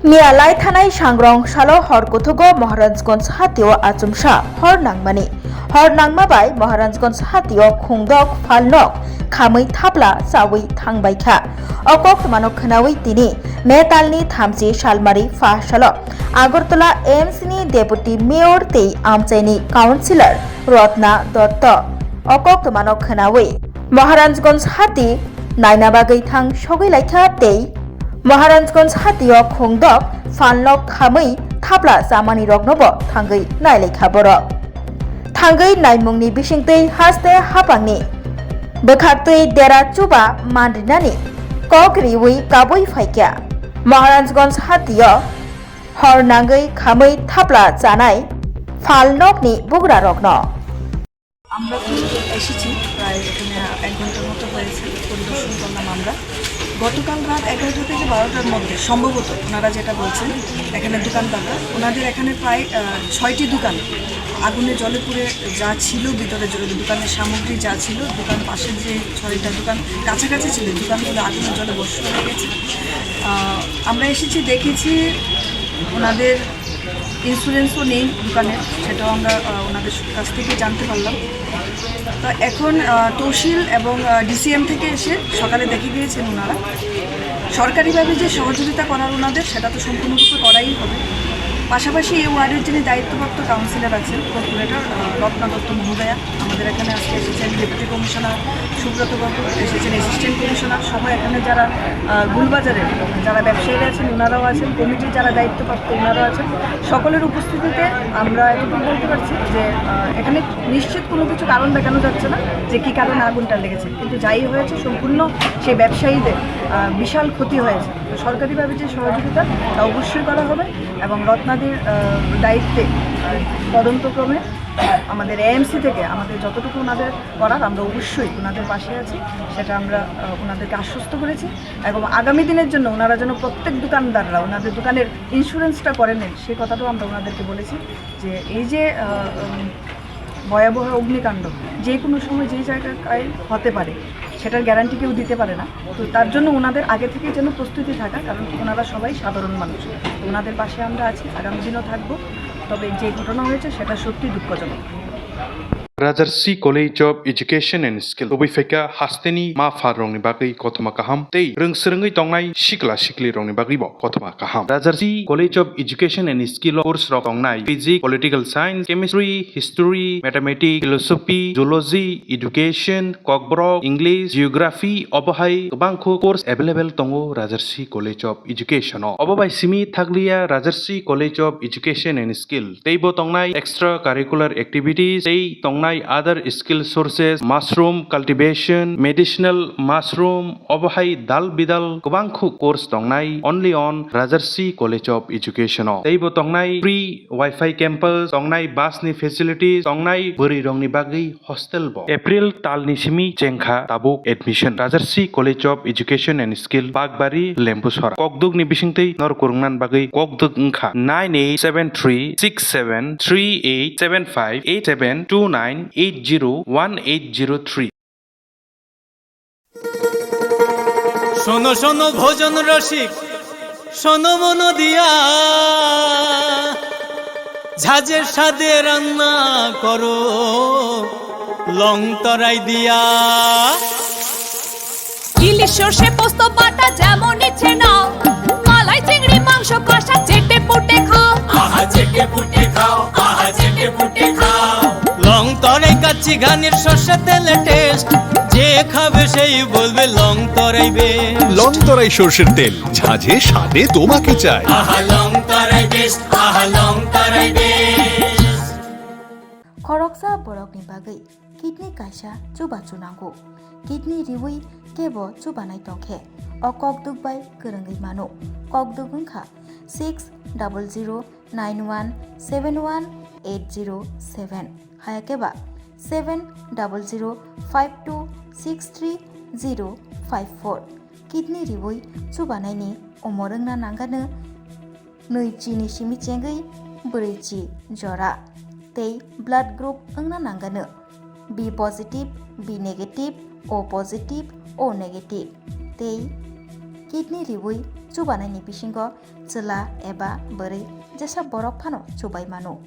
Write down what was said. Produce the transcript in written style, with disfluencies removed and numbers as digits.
मियालाय थानाय सांग्रं सालो हर गथुगो महाराजगंज हातिओ आचुमसा हर नांगमानि हर नांमाबाय महाराजगंज हातिओ खुंदक फालनक खामै थाब्ला सावै थांबायखा अकक मानक खोनावै तिनि मेतालनि 30 सालमारि फासालो आगरतला एमसीनि डेपुटी मेयर तै आमचाइनि काउंसिलर रत्ना दत्त अकक मानक खोनावै महाराजगंज हाति नायनाबागै थां सगैलायखा तै महाराजगंज हातिओ खुंदक फालनक खामै थाब्ला जामानि रगनबो थांगै नायलायखा बर थांगै नायमुंनि बिसिंतै हास्ते हापांनि बोखाक्तै देरा चुबा मानरिनानि कक रिवै काबै फाइक्या महाराजगंज हातिओ हर नांगै खामै थाब्ला जानाय फालनकनि बुगरा रगन আমরা তো এসেছি প্রায় এখানে 1 ঘন্টার মতো হয়েছে পরিদর্শন করলাম আমরা গতকাল রাত 11টা থেকে 12টার মধ্যে সম্ভবত ওনারা যেটা বলছেন এখানে দোকানদাররা ওনাদের এখানে প্রায় 6টি দোকান আগুনে জলে পুড়ে যা ছিল ভিতরে দোকানের সামগ্রী যা ছিল দোকান পাশের যে 6টা দোকান কাছাকাছি ছিল দোকানগুলো আগুনের জলে ভস্ম হয়ে গেছে আমরা এসেছি দেখেছি ওনাদের ইন্স্যুরেন্সও নেই দোকানের সেটাও আমরা ওনাদের কাছ থেকে জানতে পারলাম তো এখন তহসিল এবং ডিসিএম থেকে এসে সকালে দেখে গিয়েছেন ওনারা সরকারিভাবে যে সহযোগিতা করার ওনাদের সেটা তো সম্পূর্ণরূপে করাই হবে পাশাপাশি এই ওয়ার্ডের যিনি দায়িত্বপ্রাপ্ত কাউন্সিলর আছেন কর্পোরেটর রত্না দত্ত মহোদয়া আমাদের এখানে আজকে এসেছেন ডেপুটি কমিশনার সুব্রত বাবু এসেছেন অ্যাসিস্ট্যান্ট কমিশনার সবাই এখানে যারা গুলবাজারের যারা ব্যবসায়ীরা আছেন ওনারাও আছেন কমিটির যারা দায়িত্বপ্রাপ্ত ওনারাও আছেন সকলের উপস্থিতিতে আমরা এটুকু বলতে পারছি যে এখানে নিশ্চিত কোনো কিছু কারণ দেখানো যাচ্ছে না যে কী কারণে আগুনটা লেগেছে কিন্তু যাই হয়েছে সম্পূর্ণ সেই ব্যবসায়ীদের বিশাল ক্ষতি হয়েছে সরকারিভাবে যে সহযোগিতা তা অবশ্যই করা হবে এবং রত্নাদের দায়িত্বে তদন্তক্রমে আমাদের এএমসি থেকে আমাদের যতটুকু ওনাদের করার আমরা অবশ্যই ওনাদের পাশে আছি সেটা আমরা ওনাদেরকে আশ্বস্ত করেছি এবং আগামী দিনের জন্য ওনারা যেন প্রত্যেক দোকানদাররা ওনাদের দোকানের ইন্স্যুরেন্সটা করে নেন সেই কথাটাও আমরা ওনাদেরকে বলেছি যে এই যে ভয়াবহ অগ্নিকাণ্ড যে কোনো সময় যে জায়গায় হতে পারে সেটার গ্যারান্টি কেউ দিতে পারে না তো তার জন্য ওনাদের আগে থেকে যেন প্রস্তুতি থাকা কারণ ওনারা সবাই সাধারণ মানুষ তো ওনাদের পাশে আমরা আছি আগামী দিনও থাকবো তবে যে ঘটনা হয়েছে সেটা সত্যি দুঃখজনক Rajarsi College of Education and Skill Obifeka Hasteni Ma Farongni Bagi Kotoma Kaham Tei Rungsrungi Tongnai Shikla Shikli Rongni Bagi Bo Kotoma Kaham Rajarsi College of Education and Skill Course Rok Tongnai Physics, Political Science, Chemistry, History, Mathematics, Philosophy, Zoology, Education, Kokborok, English, Geography, Obahai Bangko Course Available Tongo Rajarsi College of Education Obabai Simi Thaglia Rajarsi College of Education and Skill Teibo Tongnai Extracurricular Activities Tei Tongnai other skill sources mushroom cultivation medicinal mushroom obahai dal bidal kubangkhu course tongnai only on Rajarsi College of Education teibo tongnai free wifi campus tongnai bus ni facilities tongnai buri rongni bagi hostel bo April talni simi chengkha tabuk admission Rajarsi College of Education and Skill Bagbari Lembusora kokduk ni bisingtei nor kurungnan bagi kokduk ngkha 987368758729 801803 শোনো শোনো ভোজন রসিক শোনো মন দিয়া ঝাঁঝের সাদে রান্না করো long তরাই দিয়া ইলিশ সর্ষে পোস্ত বাটা যেমন ইচ্ছে নাও মালাই চিংড়ি মাংস কষা চেটে পুটে খাও আহা চেটে পুটে খাও আহা চেটে পুটে খাও লং তরাই কাচ্চি ঘানির সর্ষে তেলে টেস্ট যে খাবে সেই বলবে লং তরাই বেশ লং তরাই সর্ষের তেল ঝাঁঝে স্বাদে তোমাকে চাই আহা লং তরাই বেশ আহা লং তরাই বেশ खरकसा बरकनि बागै किडनी कायसा चुबा चुनांगौ किडनी रिवै केबो चुबानाय तंखे अ ककदुक बाय गोरोंगै मानो ककदुक ओंखा 600091718007 हायाकेबा 7005263054 किडनी रिवै चुबानायनि अमरंना नांगानो नैचिनि सिमिचेंगै ब्रैजि जरा तै ब्लाड ग्रुप ओंना नांगानो B positive B negative O positive O negative तै किडनी रिवै chubanai ni bisingo chela eba bwrwi jesa borok phano chubai mano.